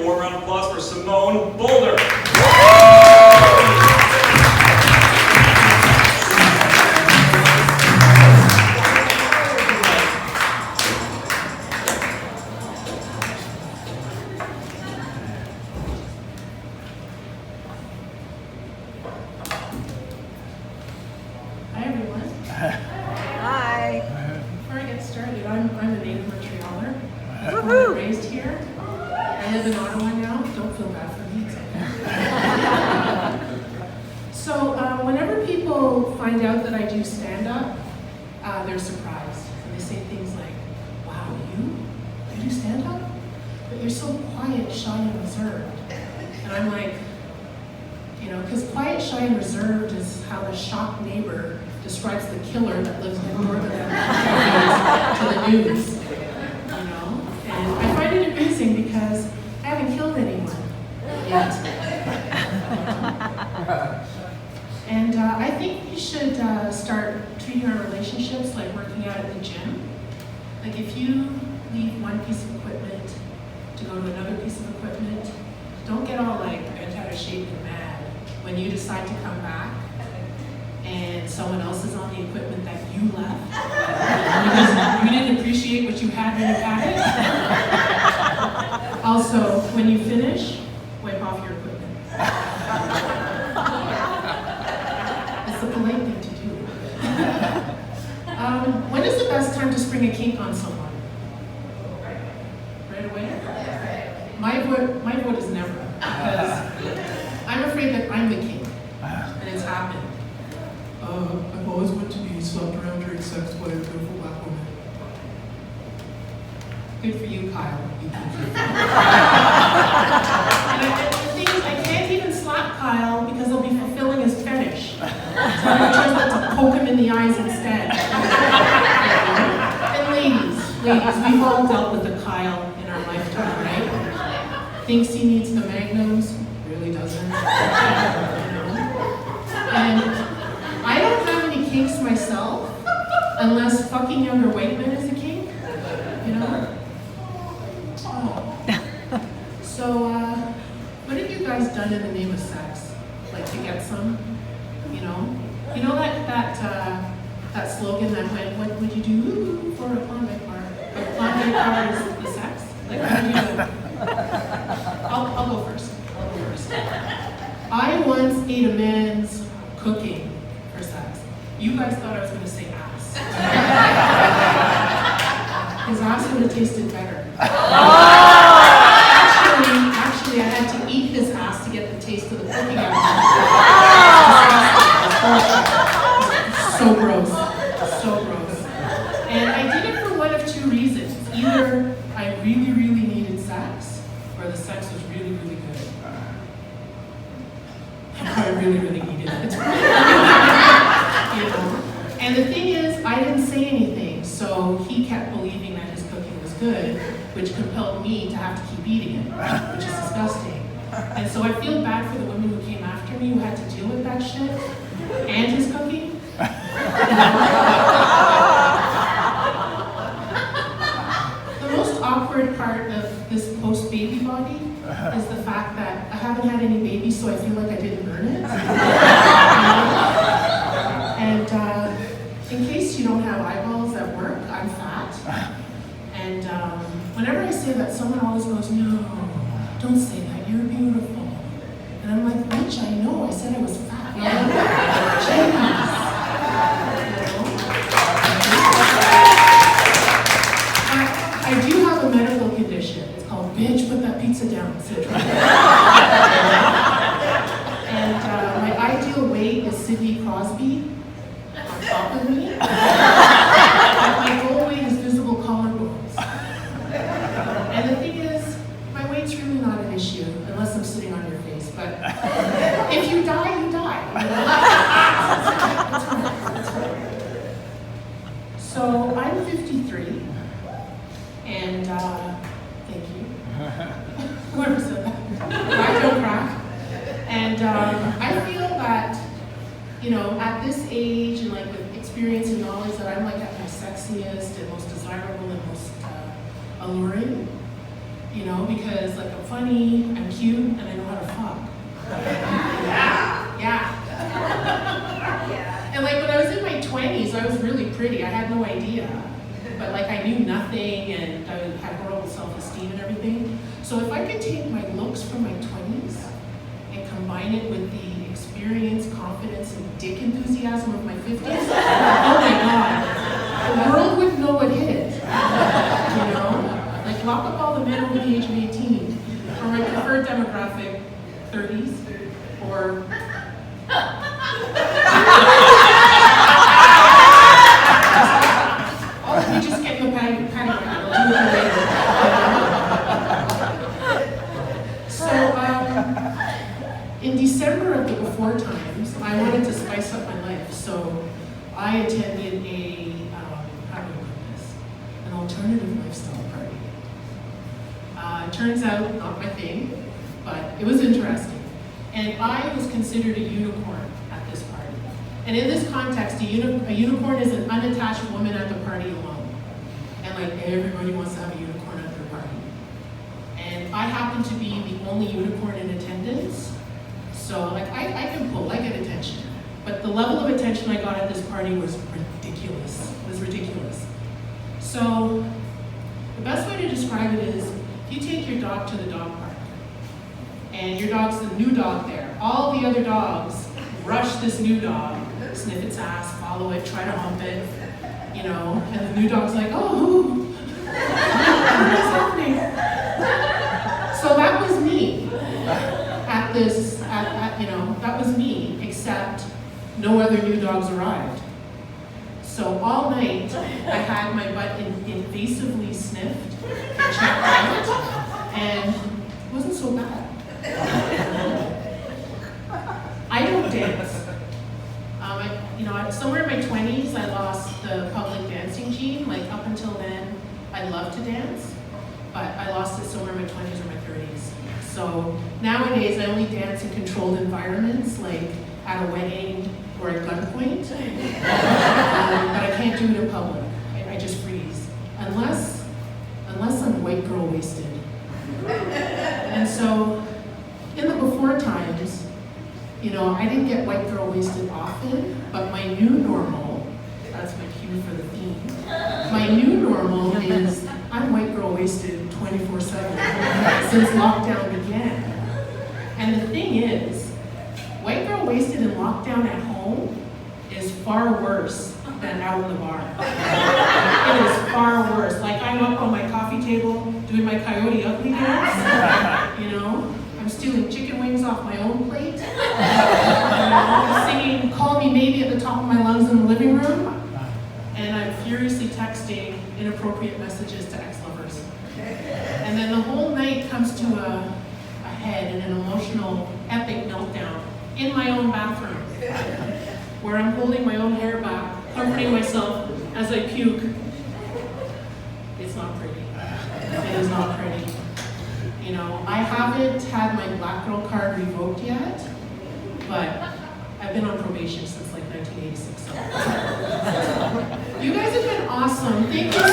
warm round of applause for Simone Boulder. Hi everyone. Hi. Before I get started, I'm a native Montrealer. I was born and raised here. I live in Ottawa now. Don't feel bad for me. It's okay. So whenever people find out that I do stand-up, they're surprised. And they say things like, wow, you do stand-up? But you're so quiet, shy, and reserved. And I'm like, because quiet, shy, and reserved is how the shocked neighbor describes the killer that lives next door to them to the news. And I find it amusing because I haven't killed anyone yet. And I think we should start treating our relationships like working out at the gym. Like if you leave one piece of equipment to go to another piece of equipment, don't get all like bent out of shape and mad when you decide to come back and someone else is on the equipment that you left because you didn't appreciate what you had when you had it. Also, when you finish, wipe off your equipment. It's the polite thing to do. When is the best time to spring a kink on someone? Right away? My vote is never, because I'm afraid that I'm the king, and it's happened. I've always wanted to be slapped around during sex by a beautiful black woman. Good for you, Kyle. You and the thing is, I can't even slap Kyle because he'll be fulfilling his fetish. So I chose not to poke him in the eyes instead. And ladies, we've all dealt with a Kyle in our lifetime, right? Thinks he needs the magnums, really doesn't. And I don't have any kinks myself, unless fucking younger white men is a kink, Oh. So, what have you guys done in the name of sex? Like to get some, that slogan that went, what would you do for a Klondike bar? A Klondike bar is the sex? Like, what would you do? I'll go first. I once ate a man's cooking for sex. You guys thought I was going to say ass. His ass would have tasted better. Actually, I had to eat his ass to get the taste of the cooking out of it. So gross. And I did it for one of two reasons. Either I really, really needed sex, or the sex was really, really good. I really, really needed it. And the thing is, I didn't say anything, so he kept believing that his cooking was good, which compelled me to have to keep eating it, which is disgusting. And so I feel bad for the women who came after me who had to deal with that shit and his cooking. The most awkward part of this post-baby body is the fact that I haven't had any babies, so I feel like I didn't earn it. And in case you don't have eyeballs at work, I'm fat. And whenever I say that, someone always goes, no, don't say that, you're beautiful. And I'm like, bitch, I know, I said I was fat. I do have a medical condition. It's called bitch, put that pizza down syndrome. And my ideal weight is Sidney Crosby on top of me. My goal weight is visible collarbones. And the thing is, my weight's really not an issue unless I'm sitting on your face. But if you die, you die. That's right. So I'm 53. And thank you. Whoever said that. I don't crack. And I feel that, at this age and like with experience and knowledge that I'm like at my sexiest and most desirable and most alluring. You know, because like I'm funny, I'm cute, and I know how to fuck. Yeah. And like when I was in my 20s, I was really pretty. I had no idea. But like I knew nothing and I had horrible self-esteem and everything. So if I could take my looks from my 20s and combine it with the experience, confidence, and dick enthusiasm of my 50s, oh my God, the world wouldn't know what hit. You know? Like lock up all the men over the age of 18. Or my preferred demographic, 30s, or oh, let me just get you a patty pan. I'll do it later. So, in December of the before times, I wanted to spice up my life. So, I attended how do I put this? An alternative lifestyle party. It turns out, not my thing, but it was interesting. And I was considered a unicorn at this party. And in this context, a unicorn is an unattached woman at the party alone. And like everybody wants to have a unicorn at their party. And I happen to be the only unicorn in attendance. So like I can pull, I get attention. But the level of attention I got at this party was ridiculous. It was ridiculous. So the best way to describe it is, if you take your dog to the dog park, and your dog's the new dog there, all the other dogs rush this new dog, sniff its ass, follow it, try to hump it, you know, and the new dog's like, oh, what's happening? So that was me at this, that was me, except no other new dogs arrived. So all night, I had my butt invasively sniffed and checked out, and it wasn't so bad. I don't dance. Somewhere in my 20s, I lost the public dancing gene. Like up until then, I loved to dance, but I lost it somewhere in my 20s or my 30s. So nowadays, I only dance in controlled environments, like at a wedding or at gunpoint. But I can't do it in public. I just freeze, unless I'm white girl wasted. And so, in the before times, you know, I didn't get white girl wasted often, but my new normal, that's my cue for the theme, my new normal is I'm white girl wasted 24/7 since lockdown began. And the thing is, white girl wasted in lockdown at home is far worse than out in the bar. It is far worse. Like I'm up on my coffee table doing my Coyote Ugly dance, you know? I'm stealing chicken wings off my own plate. I'm singing Call Me Maybe at the top of my lungs in the living room. And I'm furiously texting inappropriate messages to ex-lovers. And then the whole night comes to a head in an emotional, epic meltdown in my own bathroom, where I'm holding my own hair back, comforting myself as I puke. It's not pretty. It is not pretty. You know, I haven't had my black girl card revoked yet, but I've been on probation since like 1986. So. You guys have been awesome. Thank you so